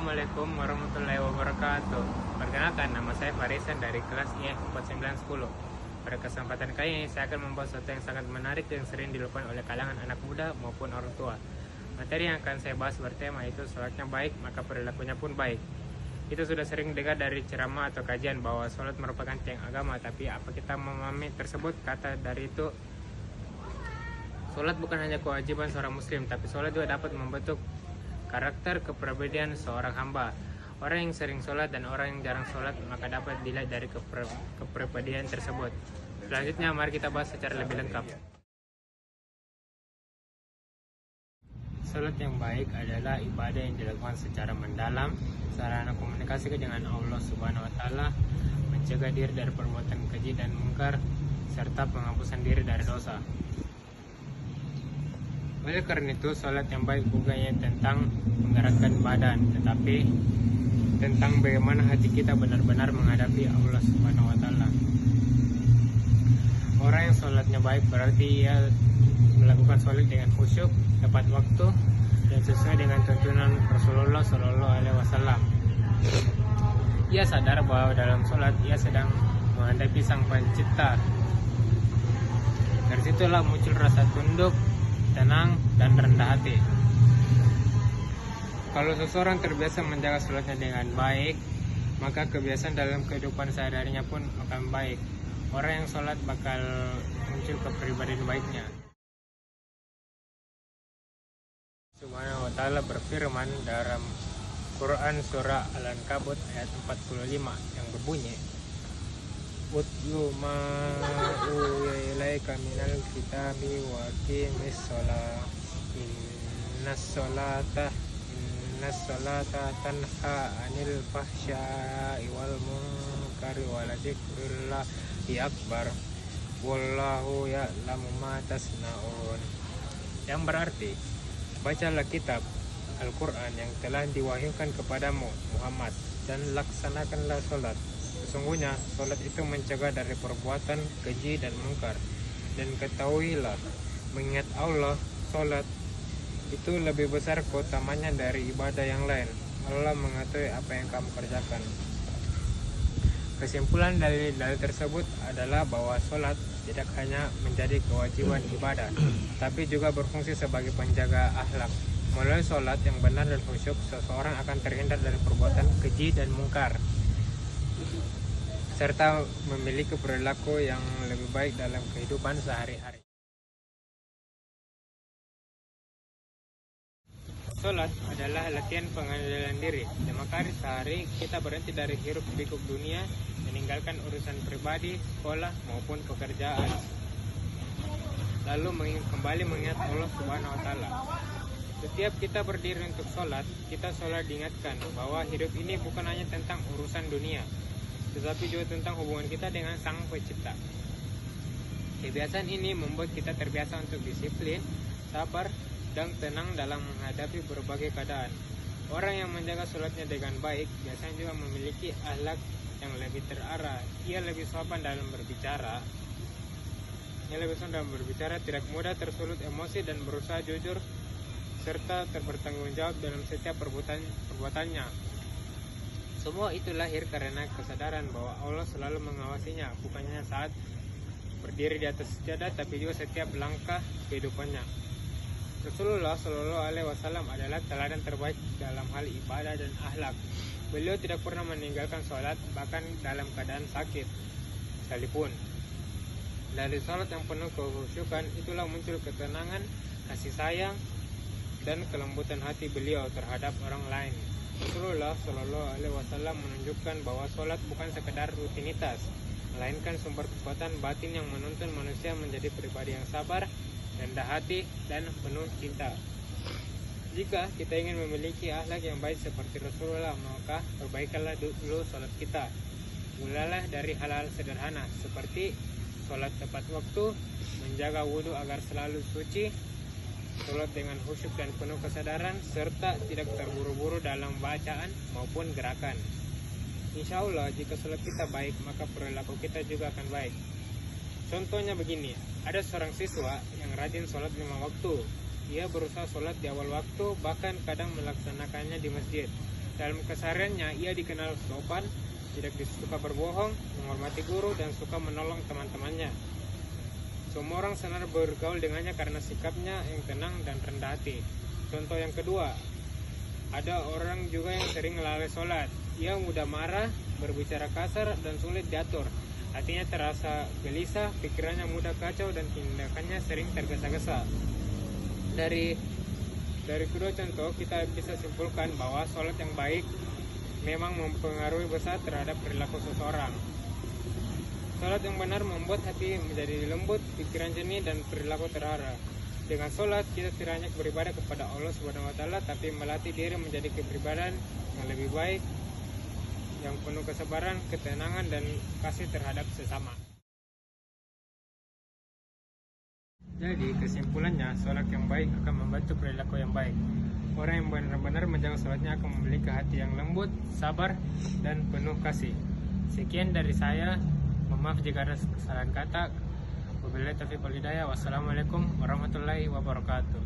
Assalamualaikum warahmatullahi wabarakatuh. Perkenalkan, nama saya Farisan dari kelas IF 4910. Pada kesempatan kali ini saya akan membahas sesuatu yang sangat menarik dan sering dilupakan oleh kalangan anak muda maupun orang tua. Materi yang akan saya bahas bertema itu sholatnya baik, maka perilakunya pun baik. Itu sudah sering dengar dari ceramah atau kajian bahwa sholat merupakan tiang agama, tapi apa kita memahami tersebut? Kata dari itu, sholat bukan hanya kewajiban seorang muslim, tapi sholat juga dapat membentuk karakter kepribadian seorang hamba. Orang yang sering sholat dan orang yang jarang sholat maka dapat dilihat dari kepribadian tersebut. Selanjutnya mari kita bahas secara lebih lengkap. Sholat yang baik adalah ibadah yang dilakukan secara mendalam, sarana komunikasi dengan Allah Subhanahu wa taala, mencegah diri dari perbuatan keji dan mungkar, serta penghapusan diri dari dosa. Oleh karena itu, sholat yang baik bukannya tentang menggerakkan badan, tetapi tentang bagaimana hati kita benar-benar menghadapi Allah Subhanahu wa taala. Orang yang sholatnya baik berarti ia melakukan sholat dengan khusyuk, tepat waktu, dan sesuai dengan tuntunan Rasulullah Shallallahu Alaihi Wasallam. Ia sadar bahwa dalam sholat ia sedang menghadapi Sang Pencipta. Dari situlah muncul rasa tunduk, tenang, dan rendah hati. Kalau seseorang terbiasa menjaga sholatnya dengan baik, maka kebiasaan dalam kehidupan sehari-harinya pun akan baik. Orang yang sholat bakal muncul kepribadian baiknya. Subhanahu wa ta'ala berfirman dalam Quran surah Al-Ankabut ayat 45 yang berbunyi, Utlu ma uya ilaika minal kitabi wa aqimis sholat innas sholata tanha anil fahsya'i wal munkari wa ladzikrullahi akbar wallahu ya'lamu ma tasna'un. Yang berarti, bacalah kitab Al-Quran yang telah diwahyukan kepadamu Muhammad dan laksanakanlah sholat. Sesungguhnya sholat itu mencegah dari perbuatan keji dan mungkar. Dan ketahuilah, mengingat Allah, sholat itu lebih besar keutamanya dari ibadah yang lain. Allah mengetahui apa yang kamu kerjakan. Kesimpulan dari dalil tersebut adalah bahwa sholat tidak hanya menjadi kewajiban ibadah, tapi juga berfungsi sebagai penjaga akhlak. Melalui sholat yang benar dan khusyuk, seseorang akan terhindar dari perbuatan keji dan mungkar, serta memiliki perilaku yang lebih baik dalam kehidupan sehari-hari. Sholat adalah latihan pengendalian diri. 5 kali sehari kita berhenti dari hiruk-pikuk dunia, meninggalkan urusan pribadi, sekolah maupun pekerjaan, lalu kembali mengingat Allah Subhanahu wa taala. Setiap kita berdiri untuk sholat, kita sholat diingatkan bahwa hidup ini bukan hanya tentang urusan dunia, tetapi juga tentang hubungan kita dengan Sang Pencipta. Kebiasaan ini membuat kita terbiasa untuk disiplin, sabar, dan tenang dalam menghadapi berbagai keadaan. Orang yang menjaga sholatnya dengan baik biasanya juga memiliki akhlak yang lebih terarah. Ia lebih sopan dalam berbicara. Tidak mudah tersulut emosi dan berusaha jujur serta bertanggung jawab dalam setiap perbuatannya. Semua itu lahir karena kesadaran bahwa Allah selalu mengawasinya, bukan hanya saat berdiri di atas sajadah, tapi juga setiap langkah kehidupannya. Rasulullah Shallallahu Alaihi Wasallam adalah teladan terbaik dalam hal ibadah dan akhlak. Beliau tidak pernah meninggalkan sholat, bahkan dalam keadaan sakit sekalipun. Dari sholat yang penuh kekhusyukan, itulah muncul ketenangan, kasih sayang, dan kelembutan hati beliau terhadap orang lain. Rasulullah Shallallahu Alaihi Wasallam menunjukkan bahwa sholat bukan sekedar rutinitas, melainkan sumber kekuatan batin yang menuntun manusia menjadi pribadi yang sabar, rendah hati, dan penuh cinta. Jika kita ingin memiliki akhlak yang baik seperti Rasulullah, maka perbaikanlah dulu sholat kita. Mulailah dari hal-hal sederhana seperti sholat tepat waktu, menjaga wudhu agar selalu suci, sholat dengan khusyuk dan penuh kesadaran, serta tidak terburu-buru dalam bacaan maupun gerakan. Insya Allah, jika sholat kita baik, maka perilaku kita juga akan baik. Contohnya begini, ada seorang siswa yang rajin sholat 5 waktu. Ia berusaha sholat di awal waktu, bahkan kadang melaksanakannya di masjid. Dalam kesehariannya, ia dikenal sopan, tidak suka berbohong, menghormati guru, dan suka menolong teman-temannya. Semua orang senang bergaul dengannya karena sikapnya yang tenang dan rendah hati. Contoh yang kedua, ada orang juga yang sering lalai sholat. Ia mudah marah, berbicara kasar, dan sulit diatur. Hatinya terasa gelisah, pikirannya mudah kacau, dan tindakannya sering tergesa-gesa. Dari kedua contoh, kita bisa simpulkan bahwa sholat yang baik memang mempengaruhi besar terhadap perilaku seseorang. Sholat yang benar membuat hati menjadi lembut, pikiran jernih, dan perilaku terarah. Dengan sholat, kita tidak hanya beribadah kepada Allah Subhanahu wa Ta'ala, tapi melatih diri menjadi kepribadian yang lebih baik, yang penuh kesabaran, ketenangan, dan kasih terhadap sesama. Jadi kesimpulannya, sholat yang baik akan membantu perilaku yang baik. Orang yang benar-benar menjaga sholatnya akan memiliki hati yang lembut, sabar, dan penuh kasih. Sekian dari saya. Maaf jika ada kesalahan kata. Wabillahi taufiq wal hidayah. Wassalamualaikum warahmatullahi wabarakatuh.